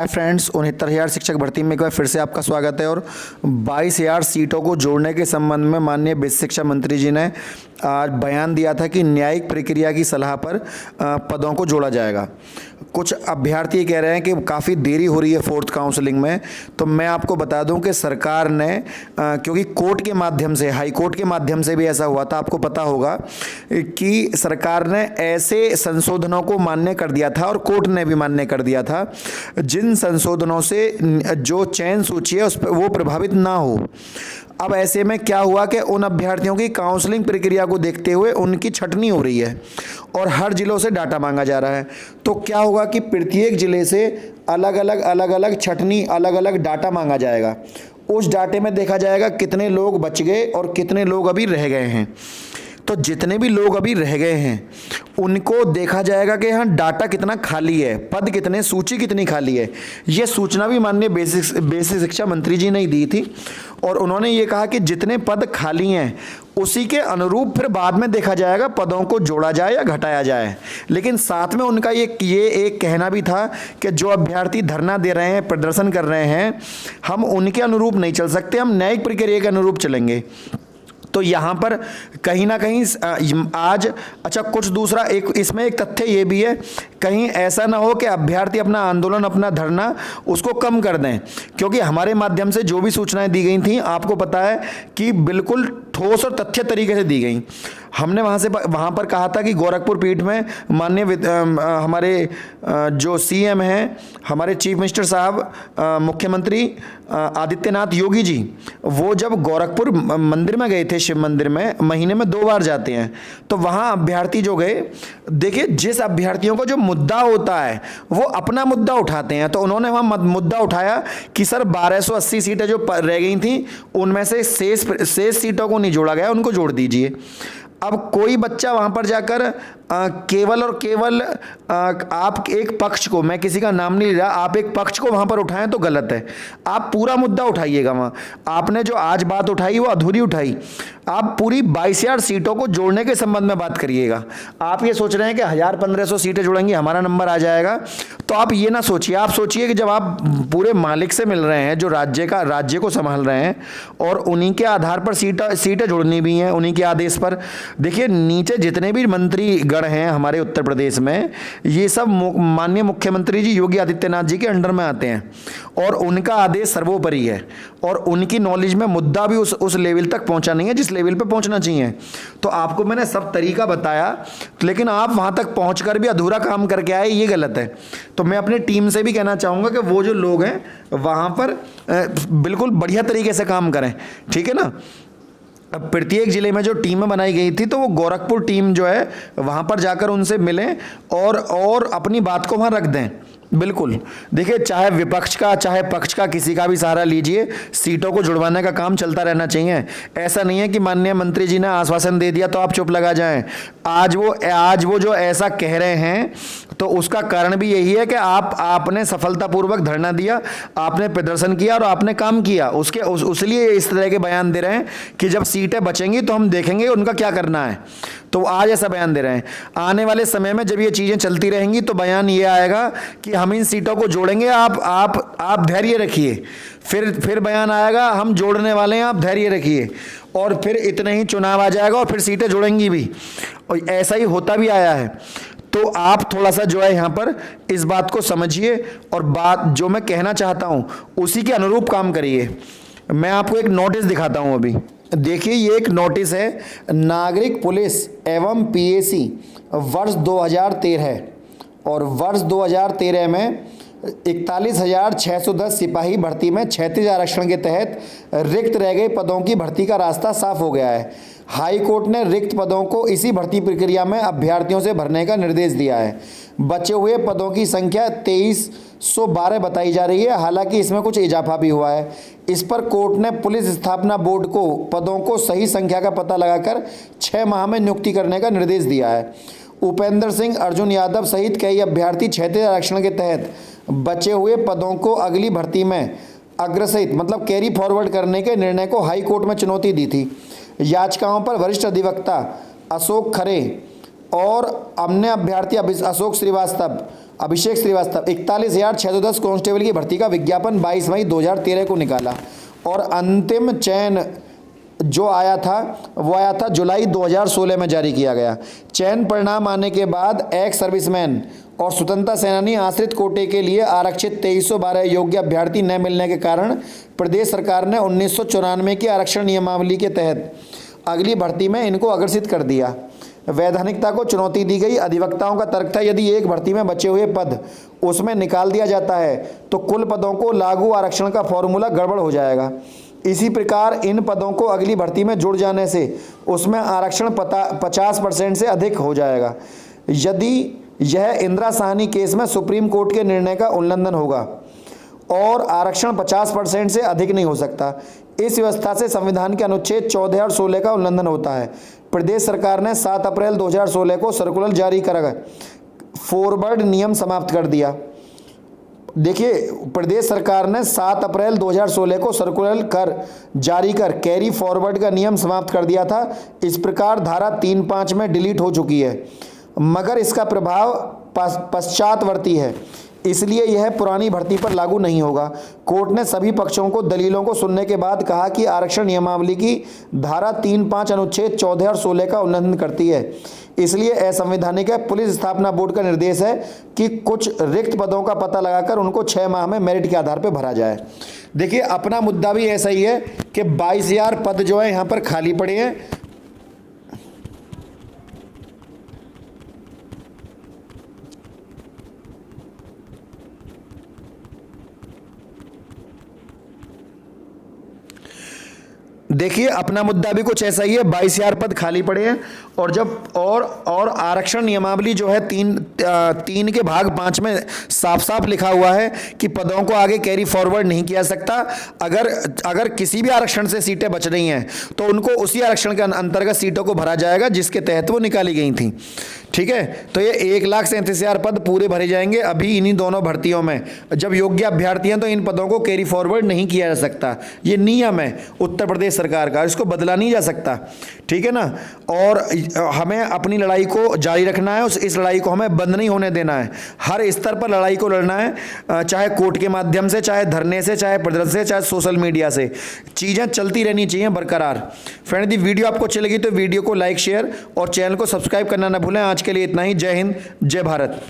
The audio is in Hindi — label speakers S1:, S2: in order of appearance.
S1: हाय फ्रेंड्स, 69,000 शिक्षक भर्ती में एक बार फिर से आपका स्वागत है। और 22,000 सीटों को जोड़ने के संबंध में माननीय वित्त शिक्षा मंत्री जी ने आज बयान दिया था कि न्यायिक प्रक्रिया की सलाह पर पदों को जोड़ा जाएगा। कुछ अभ्यर्थी कह रहे हैं कि काफ़ी देरी हो रही है फोर्थ काउंसलिंग में। तो मैं आपको बता दूं कि सरकार ने क्योंकि कोर्ट के माध्यम से, हाई कोर्ट के माध्यम से भी ऐसा हुआ था, आपको पता होगा कि सरकार ने ऐसे संशोधनों को मान्य कर दिया था और कोर्ट ने भी मान्य कर दिया था जिन संशोधनों से जो चयन सूची है उस पर वो प्रभावित ना हो। अब ऐसे में क्या हुआ कि उन अभ्यर्थियों की काउंसलिंग प्रक्रिया को देखते हुए उनकी छटनी हो रही है और हर जिलों से डाटा मांगा जा रहा है। तो क्या होगा कि प्रत्येक जिले से अलग अलग छटनी, अलग अलग डाटा मांगा जाएगा। उस डाटे में देखा जाएगा कितने लोग बच गए और कितने लोग अभी रह गए हैं। तो जितने भी लोग अभी रह गए हैं उनको देखा जाएगा कि हाँ डाटा कितना खाली है, पद कितने, सूची कितनी खाली है। ये सूचना भी माननीय बेसिक शिक्षा मंत्री जी ने ही दी थी और उन्होंने ये कहा कि जितने पद खाली हैं उसी के अनुरूप फिर बाद में देखा जाएगा पदों को जोड़ा जाए या घटाया जाए। लेकिन साथ में उनका ये एक कहना भी था कि जो अभ्यर्थी धरना दे रहे हैं, प्रदर्शन कर रहे हैं, हम उनके अनुरूप नहीं चल सकते, हम न्यायिक प्रक्रिया के अनुरूप चलेंगे। तो यहाँ पर कहीं ना कहीं आज अच्छा कुछ दूसरा इसमें एक तथ्य ये भी है, कहीं ऐसा ना हो कि अभ्यर्थी अपना आंदोलन, अपना धरना उसको कम कर दें, क्योंकि हमारे माध्यम से जो भी सूचनाएं दी गई थी आपको पता है कि बिल्कुल ठोस और तथ्य तरीके से दी गई। हमने वहाँ पर कहा था कि गोरखपुर पीठ में माननीय हमारे जो सीएम हैं, हमारे चीफ मिनिस्टर साहब, मुख्यमंत्री आदित्यनाथ योगी जी, वो जब गोरखपुर मंदिर में गए थे, शिव मंदिर में महीने में 2 बार जाते हैं, तो वहाँ अभ्यर्थी जो गए, देखिए जिस अभ्यर्थियों का जो मुद्दा होता है वो अपना मुद्दा उठाते हैं। तो उन्होंने वहाँ मुद्दा उठाया कि सर 1280 सीटें जो रह गई थी उनमें से शेष सीटों को नहीं जोड़ा गया, उनको जोड़ दीजिए। अब कोई बच्चा वहाँ पर जाकर केवल और केवल आप एक पक्ष को, मैं किसी का नाम नहीं ले रहा, आप एक पक्ष को वहाँ पर उठाएं तो गलत है। आप पूरा मुद्दा उठाइएगा। वहाँ आपने जो आज बात उठाई वो अधूरी उठाई। आप पूरी 22,000 सीटों को जोड़ने के संबंध में बात करिएगा। आप ये सोच रहे हैं कि 1,000-1,500 सीटें जोड़ेंगी हमारा नंबर आ जाएगा, तो आप ये ना सोचिए। आप सोचिए कि जब आप पूरे मालिक से मिल रहे हैं, जो राज्य को संभाल रहे हैं, और उन्हीं के आधार पर सीटें जोड़नी भी हैं, उन्हीं के आदेश पर। देखिए नीचे जितने भी मंत्री गण हैं हमारे उत्तर प्रदेश में, ये सब माननीय मुख्यमंत्री जी योगी आदित्यनाथ जी के अंडर में आते हैं और उनका आदेश सर्वोपरि है और उनकी नॉलेज में मुद्दा भी उस लेवल तक पहुंचा नहीं है जिस लेवल पे पहुंचना चाहिए। तो आपको मैंने सब तरीका बताया, लेकिन आप वहां तक पहुंचकर भी अधूरा काम करके आए, ये गलत है। तो मैं अपनी टीम से भी कहना चाहूंगा कि वो जो लोग हैं वहां पर बिल्कुल बढ़िया तरीके से काम करें, ठीक है ना। अब प्रत्येक जिले में जो टीमें बनाई गई थी, तो वो गोरखपुर टीम जो है वहाँ पर जाकर उनसे मिलें और अपनी बात को वहाँ रख दें। बिल्कुल देखिए, चाहे विपक्ष का चाहे पक्ष का किसी का भी सहारा लीजिए, सीटों को जुड़वाने का काम चलता रहना चाहिए। ऐसा नहीं है कि माननीय मंत्री जी ने आश्वासन दे दिया तो आप चुप लगा जाएं। आज वो जो ऐसा कह रहे हैं तो उसका कारण भी यही है कि आपने सफलतापूर्वक धरना दिया, आपने प्रदर्शन किया और आपने काम किया। उसलिए इस तरह के बयान दे रहे हैं कि जब सीटें बचेंगी तो हम देखेंगे उनका क्या करना है। तो आज ऐसा बयान दे रहे हैं। आने वाले समय में जब ये चीज़ें चलती रहेंगी तो बयान ये आएगा कि हम इन सीटों को जोड़ेंगे, आप धैर्य रखिए। फिर बयान आएगा हम जोड़ने वाले हैं, आप धैर्य रखिए। और फिर इतने ही चुनाव आ जाएगा और फिर सीटें जुड़ेंगी भी, और ऐसा ही होता भी आया है। तो आप थोड़ा सा जो है यहाँ पर इस बात को समझिए और बात जो मैं कहना चाहता हूँ उसी के अनुरूप काम करिए। मैं आपको एक नोटिस दिखाता हूँ अभी। देखिए ये एक नोटिस है, नागरिक पुलिस एवं पीएसी वर्ष 2013, और वर्ष 2013 में 41,610 सिपाही भर्ती में 36 आरक्षण के तहत रिक्त रह गए पदों की भर्ती का रास्ता साफ हो गया है। हाई कोर्ट ने रिक्त पदों को इसी भर्ती प्रक्रिया में अभ्यर्थियों से भरने का निर्देश दिया है। बचे हुए पदों की संख्या 2312 बताई जा रही है, हालांकि इसमें कुछ इजाफा भी हुआ है। इस पर कोर्ट ने पुलिस स्थापना बोर्ड को पदों को सही संख्या का पता लगाकर 6 माह में नियुक्ति करने का निर्देश दिया है। उपेंद्र सिंह, अर्जुन यादव सहित कई अभ्यर्थी 36 आरक्षण के तहत बचे हुए पदों को अगली भर्ती में अग्रसित मतलब कैरी फॉरवर्ड करने के निर्णय को हाई कोर्ट में चुनौती दी थी। याचिकाओं पर वरिष्ठ अधिवक्ता अशोक खरे और अन्य अभ्यर्थी अशोक श्रीवास्तव अभिषेक श्रीवास्तव 41,610 कांस्टेबल की भर्ती का विज्ञापन 22 मई 2013 को निकाला और अंतिम चयन जो आया था जुलाई 2016 में जारी किया गया। चयन परिणाम आने के बाद एक्स सर्विसमैन और स्वतंत्रता सेनानी आश्रित कोटे के लिए आरक्षित 2312 योग्य अभ्यर्थी न मिलने के कारण प्रदेश सरकार ने 1994 की आरक्षण नियमावली के तहत अगली भर्ती में इनको अग्रसित कर दिया। वैधानिकता को चुनौती दी गई। अधिवक्ताओं का तर्क था यदि एक भर्ती में बचे हुए पद उसमें निकाल दिया जाता है तो कुल पदों को लागू आरक्षण का फॉर्मूला गड़बड़ हो जाएगा। इसी प्रकार इन पदों को अगली भर्ती में जुड़ जाने से उसमें आरक्षण 50% से अधिक हो जाएगा। यदि यह इंदिरा साहनी केस में सुप्रीम कोर्ट के निर्णय का उल्लंघन होगा और आरक्षण 50% से अधिक नहीं हो सकता। इस व्यवस्था से संविधान के अनुच्छेद 14 और 16 का उल्लंघन होता है। प्रदेश सरकार ने 7 अप्रैल 2016 को सर्कुलर जारी कर फॉरवर्ड नियम समाप्त कर दिया। देखिए, प्रदेश सरकार ने 7 अप्रैल 2016 को सर्कुलर जारी कर कैरी फॉरवर्ड का नियम समाप्त कर दिया था। इस प्रकार धारा 3(5) में डिलीट हो चुकी है, मगर इसका प्रभाव पश्चातवर्ती है, इसलिए यह पुरानी भर्ती पर लागू नहीं होगा। कोर्ट ने सभी पक्षों को दलीलों को सुनने के बाद कहा कि आरक्षण नियमावली की धारा 3(5) अनुच्छेद 14 और 16 का उल्लंघन करती है, इसलिए असंवैधानिक है। पुलिस स्थापना बोर्ड का निर्देश है कि कुछ रिक्त पदों का पता लगाकर उनको 6 माह में मेरिट के आधार पर भरा जाए। देखिए, अपना मुद्दा भी ऐसा ही है कि 22,000 पद जो है यहाँ पर खाली पड़े हैं। देखिए, अपना मुद्दा भी कुछ ऐसा ही है, 22,000 पद खाली पड़े हैं और जब और आरक्षण नियमावली जो है 3 के भाग 5 में साफ साफ लिखा हुआ है कि पदों को आगे कैरी फॉरवर्ड नहीं किया सकता। अगर किसी भी आरक्षण से सीटें बच रही हैं तो उनको उसी आरक्षण के अंतर्गत सीटों को भरा जाएगा जिसके तहत वो निकाली गई थी। ठीक है, तो ये 1,37,000 पद पूरे भरे जाएंगे अभी इन्हीं दोनों भर्तियों में। जब योग्य अभ्यर्थी हैं तो इन पदों को कैरी फॉरवर्ड नहीं किया जा सकता। ये नियम है उत्तर प्रदेश सरकार का, इसको बदला नहीं जा सकता। ठीक है ना, और हमें अपनी लड़ाई को जारी रखना है, इस लड़ाई को हमें बंद नहीं होने देना है। हर स्तर पर लड़ाई को लड़ना है, चाहे कोर्ट के माध्यम से, चाहे धरने से, चाहे प्रदर्शन से, चाहे सोशल मीडिया से। चीज़ें चलती रहनी चाहिए बरकरार। फ्रेंड, यदि वीडियो आपको अच्छी लगी तो वीडियो को लाइक, शेयर और चैनल को सब्सक्राइब करना ना भूलें। आज के लिए इतना ही। जय हिंद, जय भारत।